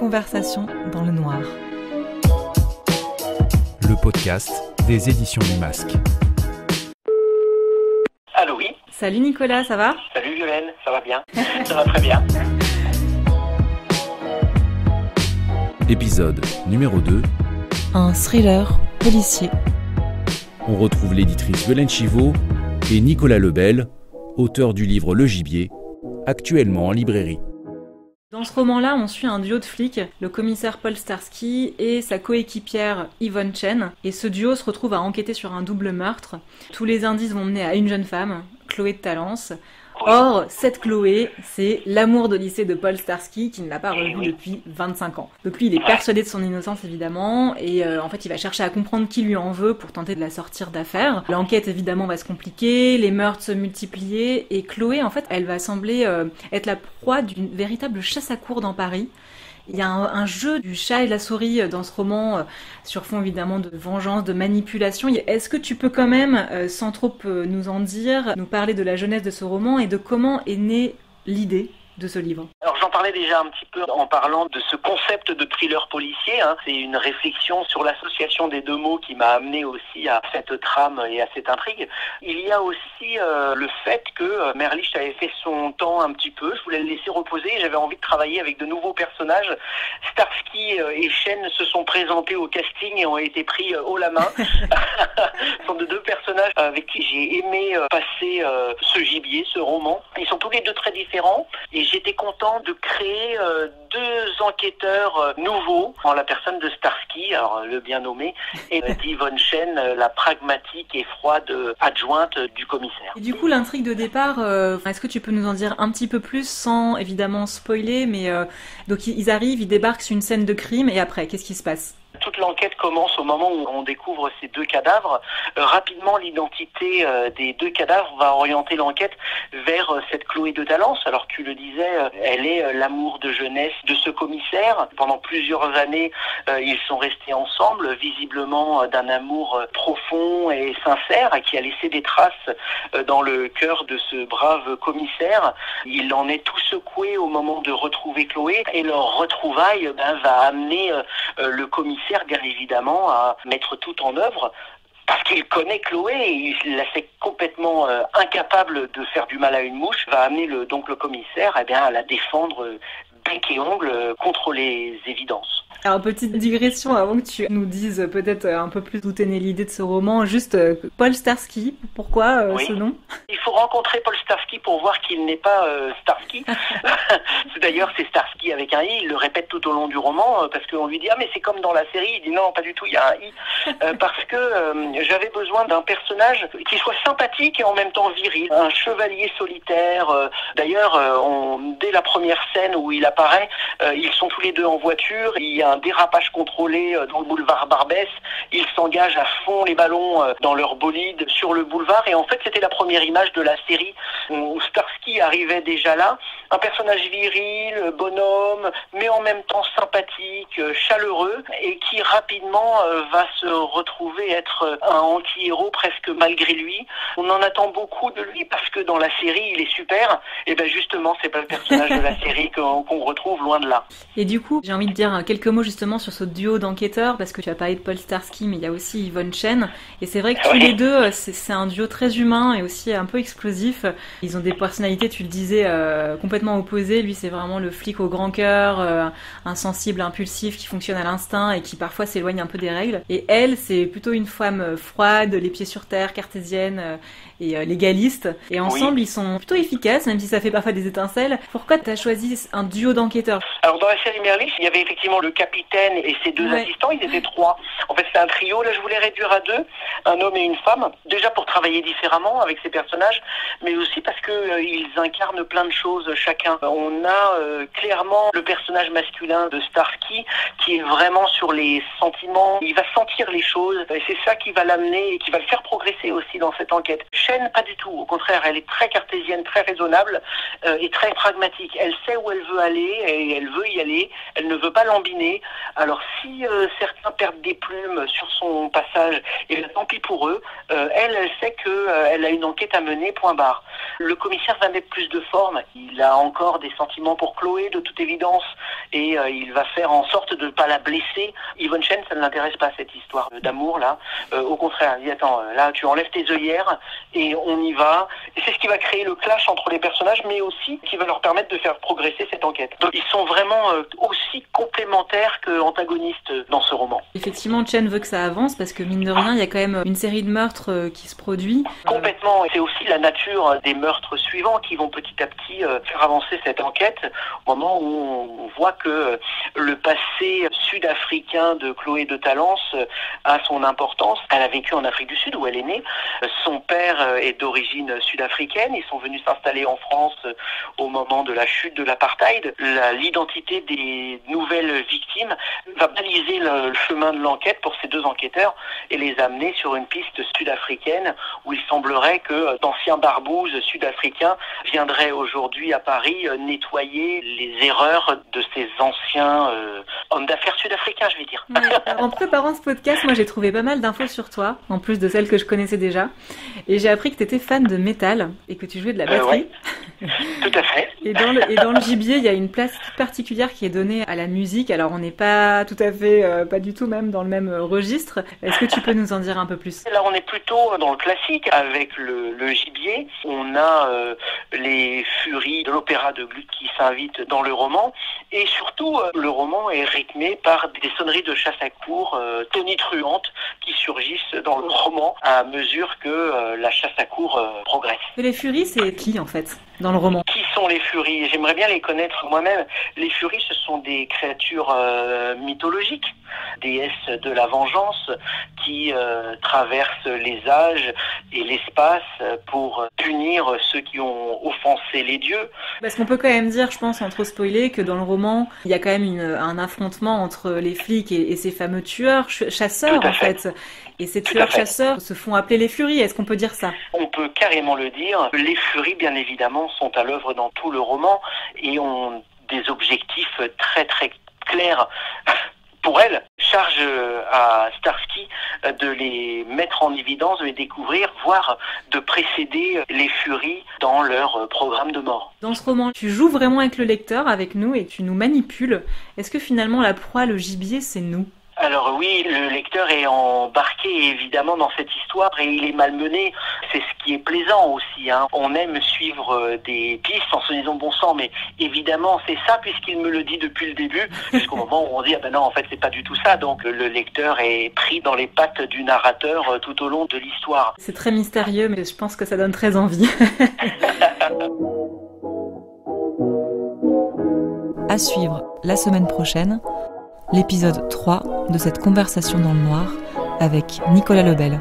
conversation dans le noir. Le podcast des éditions du Masque. Allô, oui. Salut Nicolas, ça va ? Salut Violaine, ça va bien. Ça va très bien. Épisode numéro 2. Un thriller policier. On retrouve l'éditrice Violaine Chivot et Nicolas Lebel, auteur du livre Le Gibier, actuellement en librairie. Dans ce roman-là, on suit un duo de flics, le commissaire Paul Starsky et sa coéquipière Yvonne Chen. Et ce duo se retrouve à enquêter sur un double meurtre. Tous les indices vont mener à une jeune femme, Chloé de Talence. Or, cette Chloé, c'est l'amour de lycée de Paul Starsky qui ne l'a pas revu depuis 25 ans. Donc lui, il est persuadé de son innocence évidemment et en fait, il va chercher à comprendre qui lui en veut pour tenter de la sortir d'affaire. L'enquête évidemment va se compliquer, les meurtres se multiplier et Chloé, en fait, elle va sembler être la proie d'une véritable chasse à courre dans Paris. Il y a un jeu du chat et de la souris dans ce roman, sur fond évidemment de vengeance, de manipulation. Est-ce que tu peux quand même, sans trop nous en dire, nous parler de la jeunesse de ce roman et de comment est née l'idée de ce livre ? Alors j'en parlais déjà un petit peu en parlant de ce concept de thriller policier. C'est une réflexion sur l'association des deux mots qui m'a amené aussi à cette trame et à cette intrigue. Il y a aussi le fait que Merlich avait fait son temps un petit peu. Je voulais le laisser reposer. J'avais envie de travailler avec de nouveaux personnages. Starsky et Chen se sont présentés au casting et ont été pris haut la main. Ce sont de deux personnages avec qui j'ai aimé passer ce gibier, ce roman. Ils sont tous les deux très différents et j'étais content de créer deux enquêteurs nouveaux en la personne de Starsky, alors le bien nommé, et d'Yvonne Chen, la pragmatique et froide adjointe du commissaire. Et du coup, l'intrigue de départ, est-ce que tu peux nous en dire un petit peu plus sans évidemment spoiler, mais donc ils arrivent, ils débarquent sur une scène de crime et après, qu'est-ce qui se passe ? Toute l'enquête commence au moment où on découvre ces deux cadavres. Rapidement, l'identité des deux cadavres va orienter l'enquête vers cette Chloé de Talence. Alors tu le disais, elle est l'amour de jeunesse de ce commissaire. Pendant plusieurs années, ils sont restés ensemble, visiblement d'un amour profond et sincère qui a laissé des traces dans le cœur de ce brave commissaire. Il en est tout secoué au moment de retrouver Chloé et leur retrouvaille va amener le commissaire bien évidemment à mettre tout en œuvre parce qu'il connaît Chloé et il la fait complètement incapable de faire du mal à une mouche, va amener donc le commissaire à la défendre bec et ongle contre les évidences. Alors, petite digression avant que tu nous dises peut-être un peu plus d'où t'es née l'idée de ce roman, juste Paul Starsky, pourquoi ce nom ? Il faut rencontrer Paul Starsky pour voir qu'il n'est pas Starsky. D'ailleurs, c'est Starsky avec un i, il le répète tout au long du roman, parce qu'on lui dit « Ah, mais c'est comme dans la série », il dit « Non, pas du tout, il y a un i ». Parce que j'avais besoin d'un personnage qui soit sympathique et en même temps viril, un chevalier solitaire. D'ailleurs, dès la première scène où il apparaît, ils sont tous les deux en voiture, il y a un dérapage contrôlé dans le boulevard Barbès, ils s'engagent à fond les ballons dans leur bolide sur le boulevard et en fait c'était la première image de la série où Starsky arrivait déjà là, un personnage viril, bonhomme, mais en même temps sympathique, chaleureux et qui rapidement va se retrouver être un anti-héros presque malgré lui. On en attend beaucoup de lui parce que dans la série il est super et justement c'est pas le personnage de la série qu'on retrouve loin de là. Et du coup j'ai envie de dire quelques mots justement sur ce duo d'enquêteurs parce que tu as parlé de Paul Starsky mais il y a aussi Yvonne Chen et c'est vrai que tous les deux c'est un duo très humain et aussi un peu explosif. Ils ont des personnalités, tu le disais, complètement opposées. Lui c'est vraiment le flic au grand cœur, insensible, impulsif qui fonctionne à l'instinct et qui parfois s'éloigne un peu des règles. Et elle c'est plutôt une femme froide, les pieds sur terre, cartésienne et légaliste. Et ensemble ils sont plutôt efficaces même si ça fait parfois des étincelles. Pourquoi tu as choisi un duo d'enquêteurs ? Alors dans la série Merlich, il y avait effectivement le capitaine et ses deux assistants, ils étaient trois. En fait, c'était un trio. Là, je voulais réduire à deux, un homme et une femme. Déjà pour travailler différemment avec ces personnages, mais aussi parce que ils incarnent plein de choses chacun. On a clairement le personnage masculin de Starsky qui est vraiment sur les sentiments. Il va sentir les choses et c'est ça qui va l'amener et qui va le faire progresser aussi dans cette enquête. Chen, pas du tout. Au contraire, elle est très cartésienne, très raisonnable et très pragmatique. Elle sait où elle veut aller et elle veut y aller. Elle ne veut pas lambiner. Alors si certains perdent des plumes sur son passage, et bien tant pis pour eux. Elle sait qu'elle a une enquête à mener, point barre. Le commissaire va mettre plus de forme. Il a encore des sentiments pour Chloé, de toute évidence, et il va faire en sorte de ne pas la blesser. Yvonne Chen, ça ne l'intéresse pas, cette histoire d'amour, là. Au contraire, il dit, attends, là, tu enlèves tes œillères et on y va. Et c'est ce qui va créer le clash entre les personnages, mais aussi qui va leur permettre de faire progresser cette enquête. Donc, ils sont vraiment aussi complémentaires qu'antagonistes dans ce roman. Effectivement, Chen veut que ça avance parce que, mine de rien, il y a quand même une série de meurtres qui se produit. Complètement. C'est aussi la nature des meurtres suivants qui vont petit à petit faire avancer cette enquête au moment où on voit que le passé sud-africain de Chloé de Talence a son importance. Elle a vécu en Afrique du Sud où elle est née. Son père est d'origine sud-africaine. Ils sont venus s'installer en France au moment de la chute de l'apartheid. L'identité des nouvelles victimes va baliser le chemin de l'enquête pour ces deux enquêteurs et les amener sur une piste sud-africaine où il semblerait que d'anciens barbouzes sud-africains viendraient aujourd'hui à Paris nettoyer les erreurs de ces anciens hommes d'affaires sud-africains, je vais dire. Ouais. En préparant ce podcast, moi j'ai trouvé pas mal d'infos sur toi, en plus de celles que je connaissais déjà. Et j'ai appris que tu étais fan de métal et que tu jouais de la batterie. Ouais. Tout à fait. Et dans le gibier, il y a une place particulière qui est donnée à la musique. Alors on n'est pas tout à fait, pas du tout même dans le même registre. Est-ce que tu peux nous en dire un peu plus ? Là, on est plutôt dans le classique avec le gibier. On a les furies de l'opéra de Gluck qui s'invitent dans le roman. Et surtout, le roman est rythmé par des sonneries de chasse à courre tonitruantes qui surgissent dans le roman à mesure que la chasse à courre progresse. Et les furies, c'est qui en fait dans le roman ? Qui sont les furies ? J'aimerais bien les connaître moi-même. Les furies, ce sont des créatures mythologiques, déesses de la vengeance qui traversent les âges et l'espace pour punir ceux qui ont offensé les dieux. Parce qu'on peut quand même dire, je pense, sans trop spoiler, que dans le roman, il y a quand même un affrontement entre les flics et ces fameux tueurs, chasseurs en fait. Et ces tueurs-chasseurs se font appeler les furies, est-ce qu'on peut dire ça ? On peut carrément le dire. Les furies, bien évidemment, sont à l'œuvre dans tout le roman et ont des objectifs très très clairs. Pour elle, charge à Starsky de les mettre en évidence, de les découvrir, voire de précéder les furies dans leur programme de mort. Dans ce roman, tu joues vraiment avec le lecteur, avec nous, et tu nous manipules. Est-ce que finalement la proie, le gibier, c'est nous ? Alors oui, le lecteur est embarqué évidemment dans cette histoire et il est malmené. C'est ce qui est plaisant aussi. On aime suivre des pistes en se disant bon sang, mais évidemment c'est ça puisqu'il me le dit depuis le début, jusqu'au moment où on dit ah ben non en fait c'est pas du tout ça. Donc le lecteur est pris dans les pattes du narrateur tout au long de l'histoire. C'est très mystérieux, mais je pense que ça donne très envie. À suivre la semaine prochaine. L'épisode 3 de cette conversation dans le noir avec Nicolas Lebel.